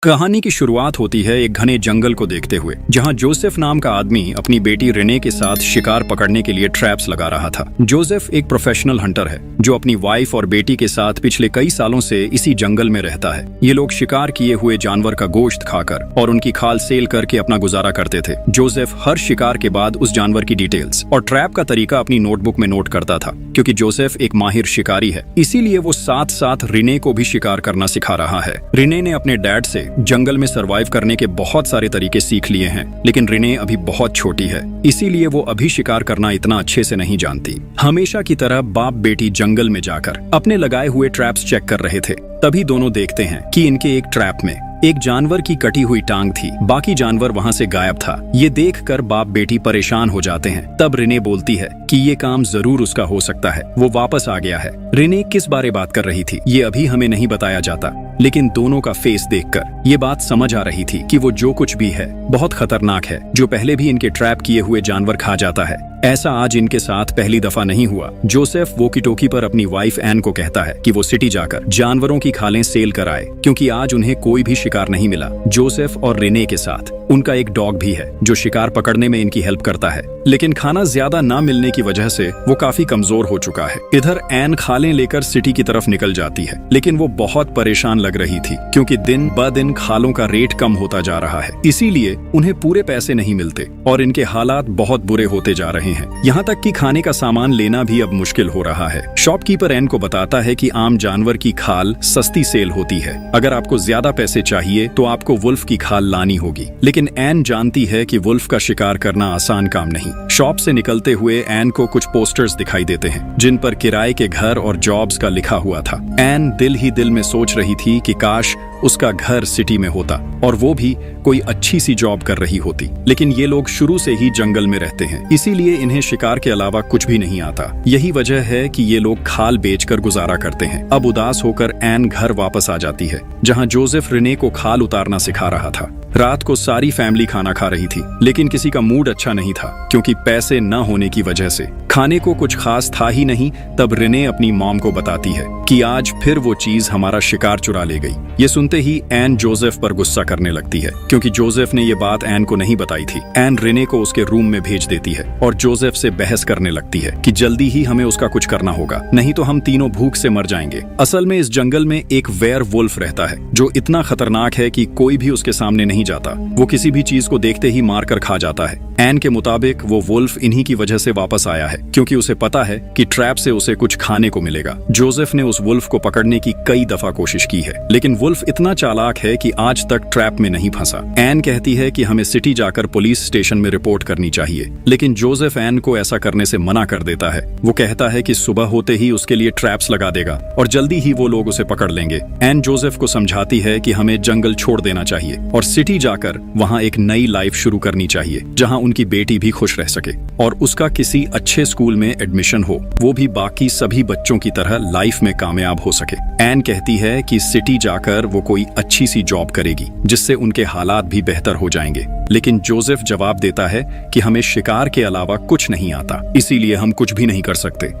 कहानी की शुरुआत होती है एक घने जंगल को देखते हुए, जहां जोसेफ नाम का आदमी अपनी बेटी रिने के साथ शिकार पकड़ने के लिए ट्रैप्स लगा रहा था। जोसेफ एक प्रोफेशनल हंटर है जो अपनी वाइफ और बेटी के साथ पिछले कई सालों से इसी जंगल में रहता है। ये लोग शिकार किए हुए जानवर का गोश्त खाकर और उनकी खाल सेल करके अपना गुजारा करते थे। जोसेफ हर शिकार के बाद उस जानवर की डिटेल्स और ट्रैप का तरीका अपनी नोटबुक में नोट करता था। क्योंकि जोसेफ एक माहिर शिकारी है, इसीलिए वो साथ साथ रिने को भी शिकार करना सिखा रहा है। रिने ने अपने डैड से जंगल में सरवाइव करने के बहुत सारे तरीके सीख लिए हैं, लेकिन रिने अभी बहुत छोटी है, इसीलिए वो अभी शिकार करना इतना अच्छे से नहीं जानती। हमेशा की तरह बाप बेटी जंगल में जाकर अपने लगाए हुए ट्रैप्स चेक कर रहे थे। तभी दोनों देखते हैं कि इनके एक ट्रैप में एक जानवर की कटी हुई टांग थी, बाकी जानवर वहां से गायब था। ये देखकर बाप बेटी परेशान हो जाते हैं। तब रिने बोलती है कि ये काम जरूर उसका हो सकता है, वो वापस आ गया है। रिने किस बारे बात कर रही थी ये अभी हमें नहीं बताया जाता, लेकिन दोनों का फेस देखकर ये बात समझ आ रही थी कि वो जो कुछ भी है बहुत खतरनाक है, जो पहले भी इनके ट्रैप किए हुए जानवर खा जाता है। ऐसा आज इनके साथ पहली दफा नहीं हुआ। जोसेफ वोकी टोकी पर अपनी वाइफ एन को कहता है कि वो सिटी जाकर जानवरों की खालें सेल कराए, क्योंकि आज उन्हें कोई भी शिकार नहीं मिला। जोसेफ और रिने के साथ उनका एक डॉग भी है जो शिकार पकड़ने में इनकी हेल्प करता है, लेकिन खाना ज्यादा ना मिलने की वजह से वो काफी कमजोर हो चुका है। इधर एन खालें लेकर सिटी की तरफ निकल जाती है, लेकिन वो बहुत परेशान लग रही थी क्योंकि दिन ब दिन खालों का रेट कम होता जा रहा है, इसीलिए उन्हें पूरे पैसे नहीं मिलते और इनके हालात बहुत बुरे होते जा रहे हैं। यहाँ तक कि खाने का सामान लेना भी अब मुश्किल हो रहा है। शॉपकीपर एन को बताता है कि आम जानवर की खाल सस्ती सेल होती है, अगर आपको ज्यादा पैसे चाहिए तो आपको वुल्फ की खाल लानी होगी। लेकिन एन जानती है कि वुल्फ का शिकार करना आसान काम नहीं। शॉप से निकलते हुए एन को कुछ पोस्टर्स दिखाई देते हैं जिन पर किराए के घर और जॉब्स का लिखा हुआ था। एन दिल ही दिल में सोच रही थी कि काश उसका घर सिटी में होता और वो भी कोई अच्छी सी जॉब कर रही होती, लेकिन ये लोग शुरू से ही जंगल में रहते हैं, इसीलिए इन्हें शिकार के अलावा कुछ भी नहीं आता। यही वजह है कि ये लोग खाल बेचकर गुजारा करते हैं। अब उदास होकर एन घर वापस आ जाती है, जहां जोसेफ रिने को खाल उतारना सिखा रहा था। रात को सारी फैमिली खाना खा रही थी, लेकिन किसी का मूड अच्छा नहीं था क्योंकि पैसे न होने की वजह से खाने को कुछ खास था ही नहीं। तब रिने अपनी मॉम को बताती है कि आज फिर वो चीज हमारा शिकार चुरा ले गई। ये सुनते ही एन जोसेफ पर गुस्सा करने लगती है क्योंकि जोसेफ ने ये बात एन को नहीं बताई थी। एन रिने को उसके रूम में भेज देती है और जोसेफ से बहस करने लगती है कि जल्दी ही हमें उसका कुछ करना होगा, नहीं तो हम तीनों भूख से मर जाएंगे। असल में इस जंगल में एक वेयर वुल्फ रहता है जो इतना खतरनाक है कि कोई भी उसके सामने नहीं जाता। वो किसी भी चीज को देखते ही मार कर खा जाता है। एन के मुताबिक वो वुल्फ इन्हीं की वजह से वापस आया है क्योंकि उसे पता है कि ट्रैप से उसे कुछ खाने को मिलेगा। जोसेफ ने उस वुल्फ को पकड़ने की कई दफा कोशिश की है, लेकिन वुल्फ इतना चालाक है कि आज तक ट्रैप में नहीं फंसा। एन कहती है कि हमें सिटी जाकर पुलिस स्टेशन में रिपोर्ट करनी चाहिए, लेकिन जोसेफ एन को ऐसा करने से मना कर देता है। वो कहता है कि सुबह होते ही उसके लिए ट्रैप्स लगा देगा और जल्दी ही वो लोग उसे पकड़ लेंगे। एन जोसेफ को समझाती है कि हमें जंगल छोड़ देना चाहिए और सिटी जाकर वहाँ एक नई लाइफ शुरू करनी चाहिए, जहाँ उनकी बेटी भी खुश रह सके और उसका किसी अच्छे स्कूल में एडमिशन हो, वो भी बाकी सभी बच्चों की तरह लाइफ में कामयाब हो सके। एन कहती है कि सिटी जाकर वो कोई अच्छी सी जॉब करेगी जिससे उनके हालात भी बेहतर हो जाएंगे, लेकिन जोसेफ जवाब देता है कि हमें शिकार के अलावा कुछ नहीं आता, इसीलिए हम कुछ भी नहीं कर सकते।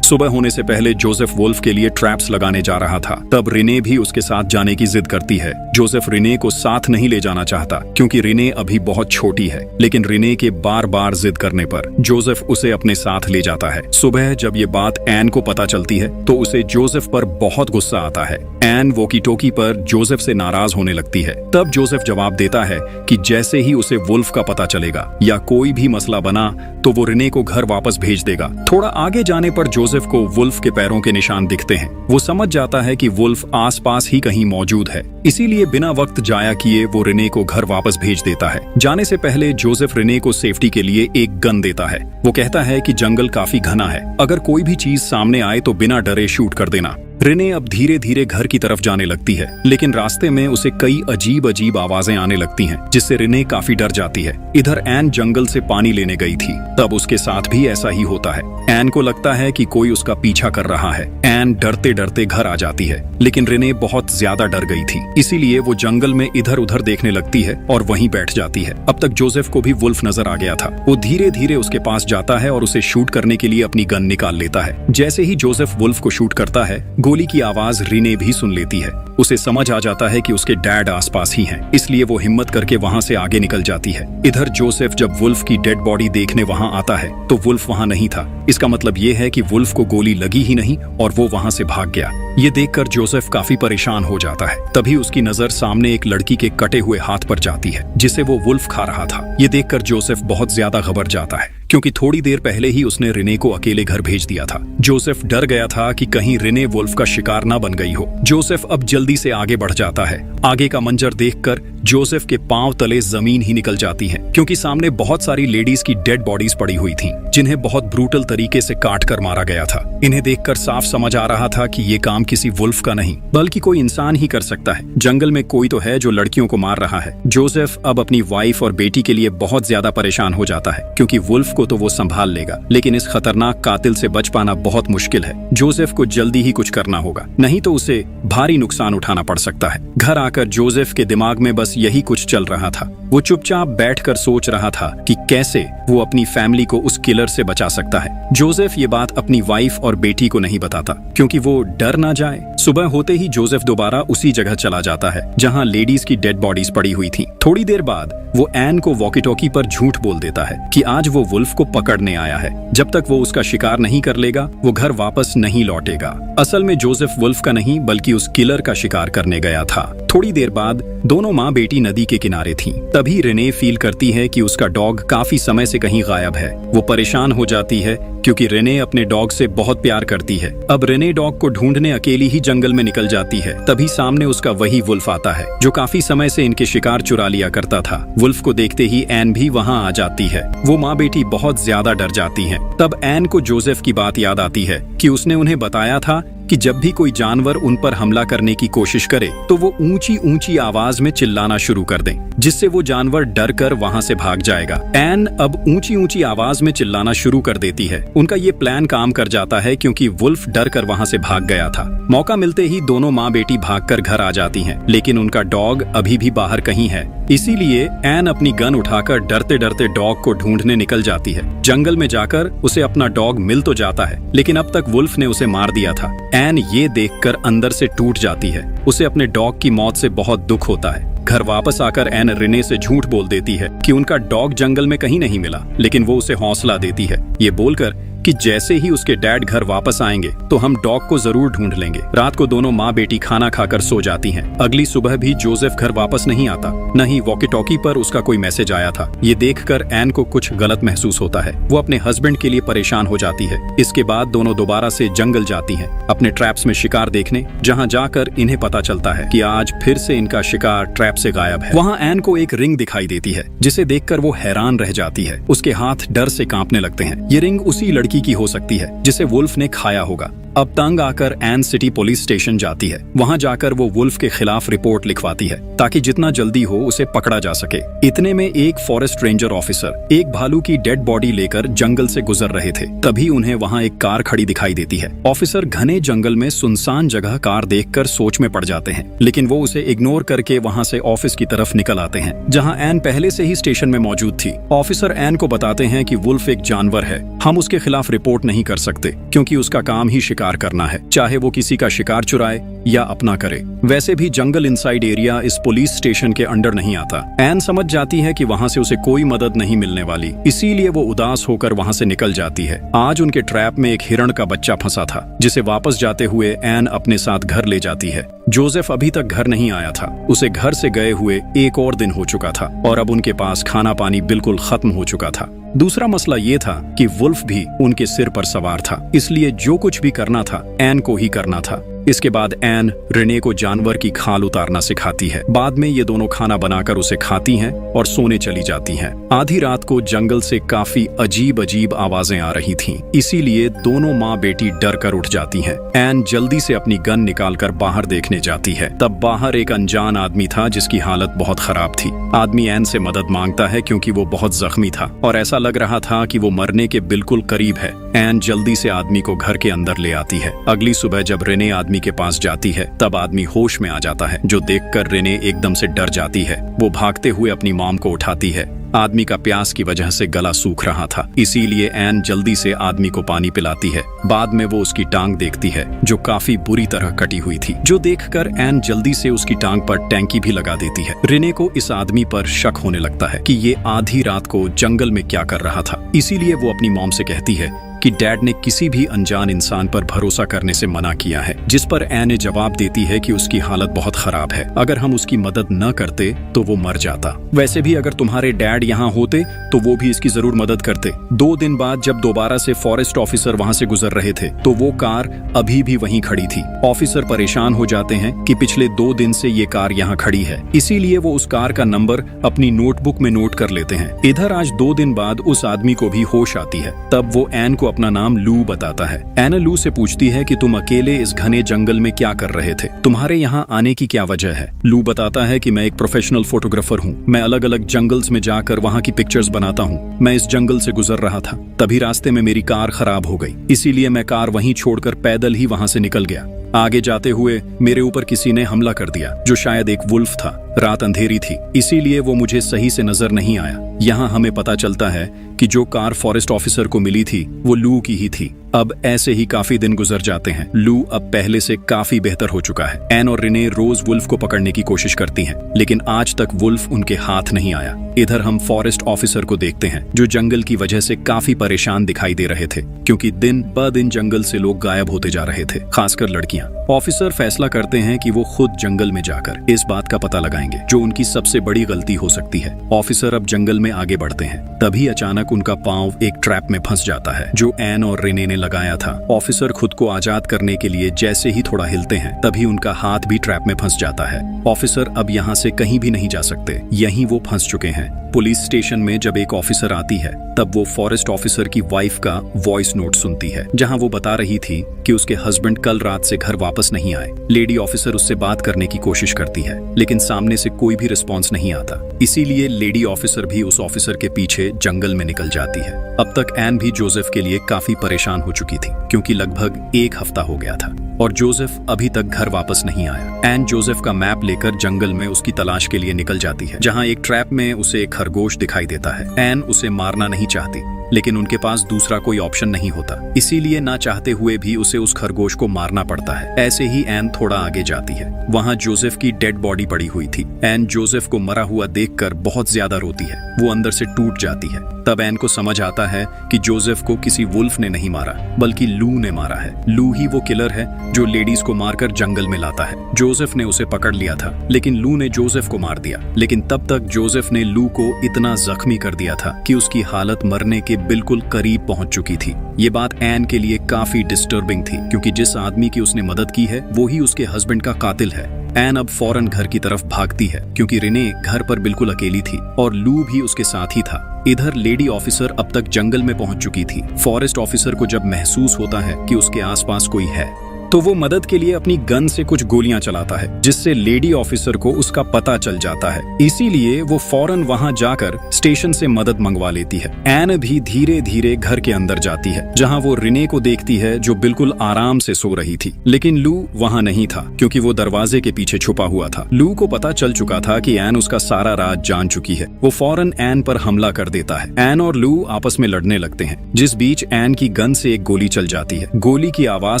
सुबह होने से पहले जोसेफ वुल्फ के लिए ट्रैप्स लगाने जा रहा था। तब रिने भी उसके साथ जाने की जिद करती है। जोसेफ रिने को साथ नहीं ले जाना चाहता क्योंकि रिने अभी बहुत छोटी है, लेकिन रिने के बार बार जिद करने पर जोसेफ उसे अपने साथ ले जाता है। सुबह जब ये बात एन को पता चलती है तो उसे जोसेफ पर बहुत गुस्सा आता है। एन वोकी टोकी पर जोसेफ से नाराज होने लगती है। तब जोसेफ जवाब देता है कि जैसे ही उसे वुल्फ का पता चलेगा या कोई भी मसला बना तो वो रिने को घर वापस भेज देगा। थोड़ा आगे जाने पर जोसेफ को वुल्फ के पैरों के निशान दिखते हैं। वो समझ जाता है कि वुल्फ आसपास ही कहीं मौजूद है, इसीलिए बिना वक्त जाया किए वो रिने को घर वापस भेज देता है। जाने से पहले जोसेफ रिने को सेफ्टी के लिए एक गन देता है। वो कहता है कि जंगल काफी घना है, अगर कोई भी चीज सामने आए तो बिना डरे शूट कर देना। रिने अब धीरे धीरे घर की तरफ जाने लगती है, लेकिन रास्ते में उसे कई अजीब अजीब आवाजें आने लगती हैं, जिससे रिने काफी डर जाती है। इधर एन जंगल से पानी लेने गई थी, तब उसके साथ भी ऐसा ही होता है। एन को लगता है कि कोई उसका पीछा कर रहा है। एन डरते डरते घर आ जाती है, लेकिन रिने बहुत ज्यादा डर गई थी, इसीलिए वो जंगल में इधर उधर देखने लगती है और वहीं बैठ जाती है। अब तक जोसेफ को भी वुल्फ नजर आ गया था। वो धीरे धीरे उसके पास जाता है और उसे शूट करने के लिए अपनी गन निकाल लेता है। जैसे ही जोसेफ वुल्फ को शूट करता है, गोली की आवाज रिने भी सुन लेती है। उसे समझ आ जाता है कि उसके डैड आसपास ही हैं, इसलिए वो हिम्मत करके वहां से आगे निकल जाती है। इधर जोसेफ जब वुल्फ की डेड बॉडी देखने वहां आता है तो वुल्फ वहां नहीं था। इसका मतलब ये है कि वुल्फ को गोली लगी ही नहीं और वो वहां से भाग गया। ये देखकर जोसेफ काफी परेशान हो जाता है। तभी उसकी नजर सामने एक लड़की के कटे हुए हाथ पर जाती है जिसे वो वुल्फ खा रहा था। ये देखकर जोसेफ बहुत ज्यादा घबरा जाता है क्योंकि थोड़ी देर पहले ही उसने रिने को अकेले घर भेज दिया था। जोसेफ डर गया था कि कहीं रिने वुल्फ का शिकार ना बन गई हो। जोसेफ अब जल्दी से आगे बढ़ जाता है। आगे का मंजर देखकर जोसेफ के पांव तले जमीन ही निकल जाती है क्योंकि सामने बहुत सारी लेडीज की डेड बॉडीज पड़ी हुई थीं, जिन्हें बहुत ब्रूटल तरीके से काट कर मारा गया था। इन्हें देखकर साफ समझ आ रहा था कि ये काम किसी वुल्फ का नहीं बल्कि कोई इंसान ही कर सकता है। जंगल में कोई तो है जो लड़कियों को मार रहा है। जोसेफ अब अपनी वाइफ और बेटी के लिए बहुत ज्यादा परेशान हो जाता है क्योंकि वुल्फ को तो वो संभाल लेगा, लेकिन इस खतरनाक कातिल से बच पाना बहुत मुश्किल है। जोसेफ को जल्दी ही कुछ करना होगा, नहीं तो उसे भारी नुकसान उठाना पड़ सकता है। घर आकर जोसेफ के दिमाग में बस यही कुछ चल रहा था। वो चुपचाप बैठकर सोच रहा था कि कैसे वो अपनी फैमिली को उस किलर से बचा सकता है। जोसेफ ये बात अपनी वाइफ और बेटी को नहीं बताता क्योंकि वो डर ना जाए। सुबह होते ही जोसेफ दोबारा उसी जगह चला जाता है जहां लेडीज की डेड बॉडीज पड़ी हुई थी। थोड़ी देर बाद वो एन को वॉकी टॉकी पर झूठ बोल देता है कि आज वो वुल्फ को पकड़ने आया है। जब तक वो उसका शिकार नहीं कर लेगा वो घर वापस नहीं लौटेगा। असल में जोसेफ वुल्फ का नहीं बल्कि उस किलर का शिकार करने गया था। थोड़ी देर बाद दोनों माँ बेटी नदी के किनारे थीं। तभी रिने फील करती है कि उसका डॉग काफी समय से कहीं गायब है। वो परेशान हो जाती है क्योंकि रिने अपने डॉग से बहुत प्यार करती है। अब रिने डॉग को ढूंढने अकेली ही जंगल में निकल जाती है। तभी सामने उसका वही वुल्फ आता है जो काफी समय से इनके शिकार चुरा लिया करता था। वुल्फ को देखते ही एन भी वहां आ जाती है। वो माँ बेटी बहुत ज्यादा डर जाती हैं। तब एन को जोसेफ की बात याद आती है कि उसने उन्हें बताया था कि जब भी कोई जानवर उन पर हमला करने की कोशिश करे तो वो ऊंची ऊंची आवाज में चिल्लाना शुरू कर दें, जिससे वो जानवर डर कर वहां से भाग जाएगा। एन अब ऊंची ऊंची आवाज में चिल्लाना शुरू कर देती है। उनका ये प्लान काम कर जाता है क्योंकि वुल्फ डर कर वहां से भाग गया था। मौका मिलते ही दोनों माँ बेटी भागकर घर आ जाती हैं, लेकिन उनका डॉग अभी भी बाहर कहीं है। इसीलिए एन अपनी गन उठाकर डरते डरते डॉग को ढूंढने निकल जाती है। जंगल में जाकर उसे अपना डॉग मिल तो जाता है, लेकिन अब तक वुल्फ ने उसे मार दिया था। एन ये देखकर अंदर से टूट जाती है। उसे अपने डॉग की मौत से बहुत दुख होता है। घर वापस आकर एन रिने से झूठ बोल देती है कि उनका डॉग जंगल में कहीं नहीं मिला, लेकिन वो उसे हौसला देती है ये बोलकर कि जैसे ही उसके डैड घर वापस आएंगे तो हम डॉग को जरूर ढूंढ लेंगे। रात को दोनों माँ बेटी खाना खाकर सो जाती हैं। अगली सुबह भी जोसेफ घर वापस नहीं आता, न ही वॉकी टॉकी पर उसका कोई मैसेज आया था। ये देखकर एन को कुछ गलत महसूस होता है। वो अपने हस्बैंड के लिए परेशान हो जाती है। इसके बाद दोनों दोबारा से जंगल जाती हैं अपने ट्रैप्स में शिकार देखने, जहाँ जाकर इन्हें पता चलता है कि आज फिर से इनका शिकार ट्रैप से गायब है। वहाँ एन को एक रिंग दिखाई देती है जिसे देखकर वो हैरान रह जाती है। उसके हाथ डर से कांपने लगते हैं। ये रिंग उसी लड़की की हो सकती है जिसे वुल्फ ने खाया होगा। अब तंग आकर एन सिटी पुलिस स्टेशन जाती है। वहां जाकर वो वुल्फ के खिलाफ रिपोर्ट लिखवाती है ताकि जितना जल्दी हो उसे पकड़ा जा सके। इतने में एक फॉरेस्ट रेंजर ऑफिसर एक भालू की डेड बॉडी लेकर जंगल से गुजर रहे थे। तभी उन्हें वहां एक कार खड़ी दिखाई देती है। ऑफिसर घने जंगल में सुनसान जगह कार देखकर सोच में पड़ जाते हैं, लेकिन वो उसे इग्नोर करके वहां से ऑफिस की तरफ निकल आते हैं जहां एन पहले से ही स्टेशन में मौजूद थी। ऑफिसर एन को बताते हैं कि वुल्फ एक जानवर है, हम उसके खिलाफ रिपोर्ट नहीं कर सकते क्योंकि उसका काम ही शिकार करना है, चाहे वो किसी का शिकार चुराए या अपना करे। वैसे भी जंगल इनसाइड एरिया इस पुलिस स्टेशन के अंडर नहीं आता। एन समझ जाती है कि वहां से उसे कोई मदद नहीं मिलने वाली, इसीलिए वो उदास होकर वहां से निकल जाती है। आज उनके ट्रैप में एक हिरण का बच्चा फंसा था जिसे वापस जाते हुए एन अपने साथ घर ले जाती है। जोसेफ अभी तक घर नहीं आया था। उसे घर से गए हुए एक और दिन हो चुका था और अब उनके पास खाना पानी बिल्कुल खत्म हो चुका था। दूसरा मसला ये था कि वुल्फ भी उनके सिर पर सवार था, इसलिए जो कुछ भी करना था एन को ही करना था। इसके बाद एन रिने को जानवर की खाल उतारना सिखाती है। बाद में ये दोनों खाना बनाकर उसे खाती हैं और सोने चली जाती हैं। आधी रात को जंगल से काफी अजीब अजीब आवाजें आ रही थीं, इसीलिए दोनों माँ बेटी डर कर उठ जाती हैं। एन जल्दी से अपनी गन निकालकर बाहर देखने जाती है। तब बाहर एक अनजान आदमी था जिसकी हालत बहुत खराब थी। आदमी एन से मदद मांगता है क्योंकि वो बहुत जख्मी था और ऐसा लग रहा था कि वो मरने के बिल्कुल करीब है। एन जल्दी से आदमी को घर के अंदर ले आती है। अगली सुबह जब रिने आदमी के पास जाती है तब आदमी होश में आ जाता है, जो देखकर रिने एकदम से डर जाती है। वो भागते हुए अपनी मॉम को उठाती है आदमी का प्यास की वजह से गला सूख रहा था, इसीलिए एन जल्दी से आदमी को पानी पिलाती है। बाद में वो उसकी टांग देखती है जो काफी बुरी तरह कटी हुई थी, जो देखकर एन जल्दी से उसकी टांग पर टैंकी भी लगा देती है। रिने को इस आदमी पर शक होने लगता है कि ये आधी रात को जंगल में क्या कर रहा था, इसीलिए वो अपनी मॉम से कहती है कि डैड ने किसी भी अनजान इंसान पर भरोसा करने से मना किया है, जिस पर एन जवाब देती है कि उसकी हालत बहुत खराब है, अगर हम उसकी मदद न करते तो वो मर जाता। वैसे भी अगर तुम्हारे डैड यहाँ होते तो वो भी इसकी जरूर मदद करते। 2 दिन बाद जब दोबारा से फॉरेस्ट ऑफिसर वहाँ से गुजर रहे थे तो वो कार अभी भी वहीं खड़ी थी। ऑफिसर परेशान हो जाते हैं कि पिछले 2 दिन से ये कार यहाँ खड़ी है, इसीलिए वो उस कार का नंबर अपनी नोटबुक में नोट कर लेते हैं। इधर आज 2 दिन बाद उस आदमी को भी होश आती है, तब वो एन को अपना नाम लू बताता है। एन लू से पूछती है कि तुम अकेले इस घने जंगल में क्या कर रहे थे, तुम्हारे यहाँ आने की क्या वजह है। लू बताता है कि मैं एक प्रोफेशनल फोटोग्राफर हूँ, मैं अलग अलग जंगल्स में जाकर वहाँ की पिक्चर्स बनाता हूँ। मैं इस जंगल से गुजर रहा था, तभी रास्ते में मेरी कार खराब हो गई, इसीलिए मैं कार वहीं छोड़कर पैदल ही वहाँ से निकल गया। आगे जाते हुए मेरे ऊपर किसी ने हमला कर दिया, जो शायद एक वुल्फ था। रात अंधेरी थी, इसीलिए वो मुझे सही से नजर नहीं आया। यहाँ हमें पता चलता है कि जो कार फॉरेस्ट ऑफिसर को मिली थी वो लू की ही थी। अब ऐसे ही काफी दिन गुजर जाते हैं। लू अब पहले से काफी बेहतर हो चुका है। एन और रिने रोज वुल्फ को पकड़ने की कोशिश करती हैं, लेकिन आज तक वुल्फ उनके हाथ नहीं आया। इधर हम फॉरेस्ट ऑफिसर को देखते हैं, जो जंगल की वजह से काफी परेशान दिखाई दे रहे थे, क्योंकि दिन ब दिन जंगल से लोग गायब होते जा रहे थे, खासकर लड़कियां। ऑफिसर फैसला करते हैं कि वो खुद जंगल में जाकर इस बात का पता लगाएंगे, जो उनकी सबसे बड़ी गलती हो सकती है। ऑफिसर अब जंगल में आगे बढ़ते हैं, तभी अचानक उनका पांव एक ट्रैप में फंस जाता है, जो एन और रिने ने लगाया था। ऑफिसर खुद को आजाद करने के लिए जैसे ही थोड़ा हिलते हैं, तभी उनका हाथ भी ट्रैप में फंस जाता है। ऑफिसर अब यहाँ से कहीं भी नहीं जा सकते, यहीं वो फंस चुके हैं। पुलिस स्टेशन में जब एक ऑफिसर आती है, तब वो फॉरेस्ट ऑफिसर की वाइफ का वॉइस नोट सुनती है, जहां वो बता रही थी कि उसके हस्बैंड कल रात से घर वापस नहीं आए। लेडी ऑफिसर उससे बात करने की कोशिश करती है, लेकिन सामने से कोई भी रिस्पॉन्स नहीं आता, इसीलिए लेडी ऑफिसर भी उस ऑफिसर के पीछे जंगल में निकल जाती है। अब तक एन भी जोसेफ के लिए काफी परेशान हो चुकी थी, क्योंकि लगभग 1 हफ्ता हो गया था और जोसेफ अभी तक घर वापस नहीं आया। एन जोसेफ का मैप लेकर जंगल में उसकी तलाश के लिए निकल जाती है, जहां एक ट्रैप में उसे एक खरगोश दिखाई देता है। एन उसे मारना नहीं चाहती, लेकिन उनके पास दूसरा कोई ऑप्शन नहीं होता, इसीलिए ना चाहते हुए भी उसे उस खरगोश को मारना पड़ता है। ऐसे ही एन थोड़ा आगे जाती है, वहां जोसेफ की डेड बॉडी पड़ी हुई थी। एन जोसेफ को मरा हुआ देखकर बहुत ज्यादा रोती है, वो अंदर से टूट जाती है। तब एन को समझ आता है कि जोसेफ को किसी वुल्फ ने नहीं मारा, बल्कि लू ने मारा है। लू ही वो किलर है जो लेडीज को मारकर जंगल में लाता है। जोसेफ ने उसे पकड़ लिया था, लेकिन लू ने जोसेफ को मार दिया। लेकिन तब तक जोसेफ ने लू को इतना जख्मी कर दिया था कि उसकी हालत मरने के बिल्कुल करीब पहुंच चुकी थी। ये बात एन के लिए काफी डिस्टर्बिंग थी, क्योंकि जिस आदमी की उसने मदद की है वो ही उसके हस्बैंड का कातिल है। एन अब फौरन घर की तरफ भागती है, क्योंकि रिने घर पर बिल्कुल अकेली थी और लू भी उसके साथ ही था। इधर लेडी ऑफिसर अब तक जंगल में पहुंच चुकी थी। फॉरेस्ट ऑफिसर को जब महसूस होता है कि उसके आसपास कोई है, तो वो मदद के लिए अपनी गन से कुछ गोलियां चलाता है, जिससे लेडी ऑफिसर को उसका पता चल जाता है। इसीलिए वो फौरन वहां जाकर स्टेशन से मदद मंगवा लेती है। एन भी धीरे धीरे घर के अंदर जाती है, जहां वो रिने को देखती है, जो बिल्कुल आराम से सो रही थी। लेकिन लू वहां नहीं था, क्योंकि वो दरवाजे के पीछे छुपा हुआ था। लू को पता चल चुका था कि एन उसका सारा राज जान चुकी है। वो फौरन एन पर हमला कर देता है। एन और लू आपस में लड़ने लगते हैं, जिस बीच एन की गन से एक गोली चल जाती है। गोली की आवाज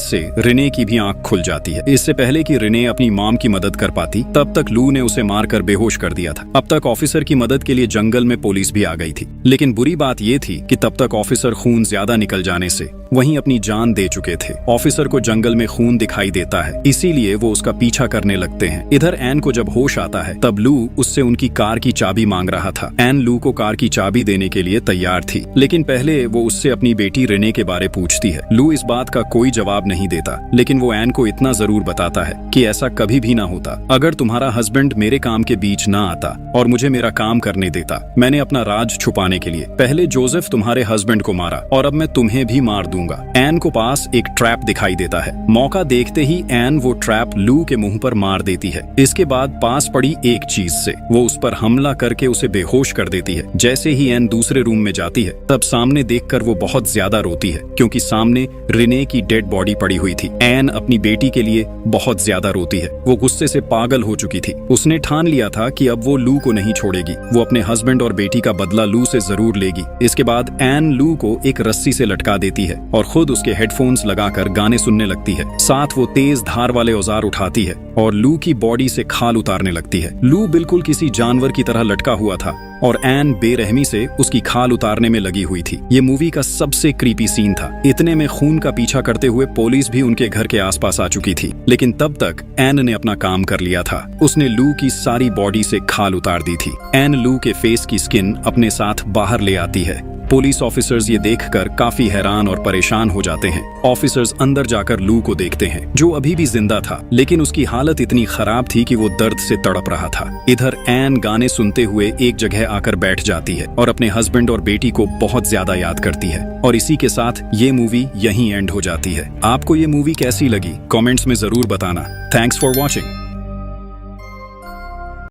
से रिने की भी आंख खुल जाती है। इससे पहले कि रिने अपनी मॉम की मदद कर पाती, तब तक लू ने उसे मारकर बेहोश कर दिया था। अब तक ऑफिसर की मदद के लिए जंगल में पुलिस भी आ गई थी, लेकिन बुरी बात यह थी कि तब तक ऑफिसर खून ज्यादा निकल जाने से वहीं अपनी जान दे चुके थे। ऑफिसर को जंगल में खून दिखाई देता है, इसीलिए वो उसका पीछा करने लगते हैं। इधर एन को जब होश आता है, तब लू उससे उनकी कार की चाबी मांग रहा था। एन लू को कार की चाबी देने के लिए तैयार थी, लेकिन पहले वो उससे अपनी बेटी रिने के बारे पूछती है। लू इस बात का कोई जवाब नहीं देता, लेकिन वो एन को इतना जरूर बताता है कि ऐसा कभी भी ना होता। अगर तुम्हारा हस्बैंड मेरे काम के बीच ना आता और मुझे मेरा काम करने देता, मैंने अपना राज छुपाने के लिए पहले जोसेफ तुम्हारे हस्बैंड को मारा और अब मैं तुम्हें भी मार दूंगा। दूंगा। एन को पास एक ट्रैप दिखाई देता है। मौका देखते ही एन वो ट्रैप लू के मुंह पर मार देती है। इसके बाद पास पड़ी एक चीज से वो उस पर हमला करके उसे बेहोश कर देती है। जैसे ही एन दूसरे रूम में जाती है तब सामने देखकर वो बहुत ज्यादा रोती है क्योंकि सामने रिने की डेड बॉडी पड़ी हुई थी। एन अपनी बेटी के लिए बहुत ज्यादा रोती है। वो गुस्से से पागल हो चुकी थी। उसने ठान लिया था कि अब वो लू को नहीं छोड़ेगी। वो अपने हस्बैंड और बेटी का बदला लू से जरूर लेगी। इसके बाद एन लू को एक रस्सी से लटका देती है और खुद उसके हेडफोन्स लगाकर गाने सुनने लगती है। साथ वो तेज धार वाले औजार उठाती है और लू की बॉडी से खाल उतारने लगती है। लू बिल्कुल किसी जानवर की तरह लटका हुआ था और एन बेरहमी से उसकी खाल उतारने में लगी हुई थी। ये मूवी का सबसे क्रीपी सीन था। इतने में खून का पीछा करते हुए पुलिस भी उनके घर के आसपास आ चुकी थी, लेकिन तब तक एन ने अपना काम कर लिया था। उसने लू की सारी बॉडी से खाल उतार दी थी। एन लू के फेस की स्किन अपने साथ बाहर ले आती है। पुलिस ऑफिसर्स ये देखकर काफी हैरान और परेशान हो जाते हैं। ऑफिसर्स अंदर जाकर लू को देखते हैं जो अभी भी जिंदा था, लेकिन उसकी हालत इतनी खराब थी कि वो दर्द से तड़प रहा था। इधर एन गाने सुनते हुए एक जगह आकर बैठ जाती है और अपने हस्बैंड और बेटी को बहुत ज्यादा याद करती है। और इसी के साथ ये मूवी यहीं एंड हो जाती है। आपको ये मूवी कैसी लगी कमेंट्स में जरूर बताना। Thanks for watching.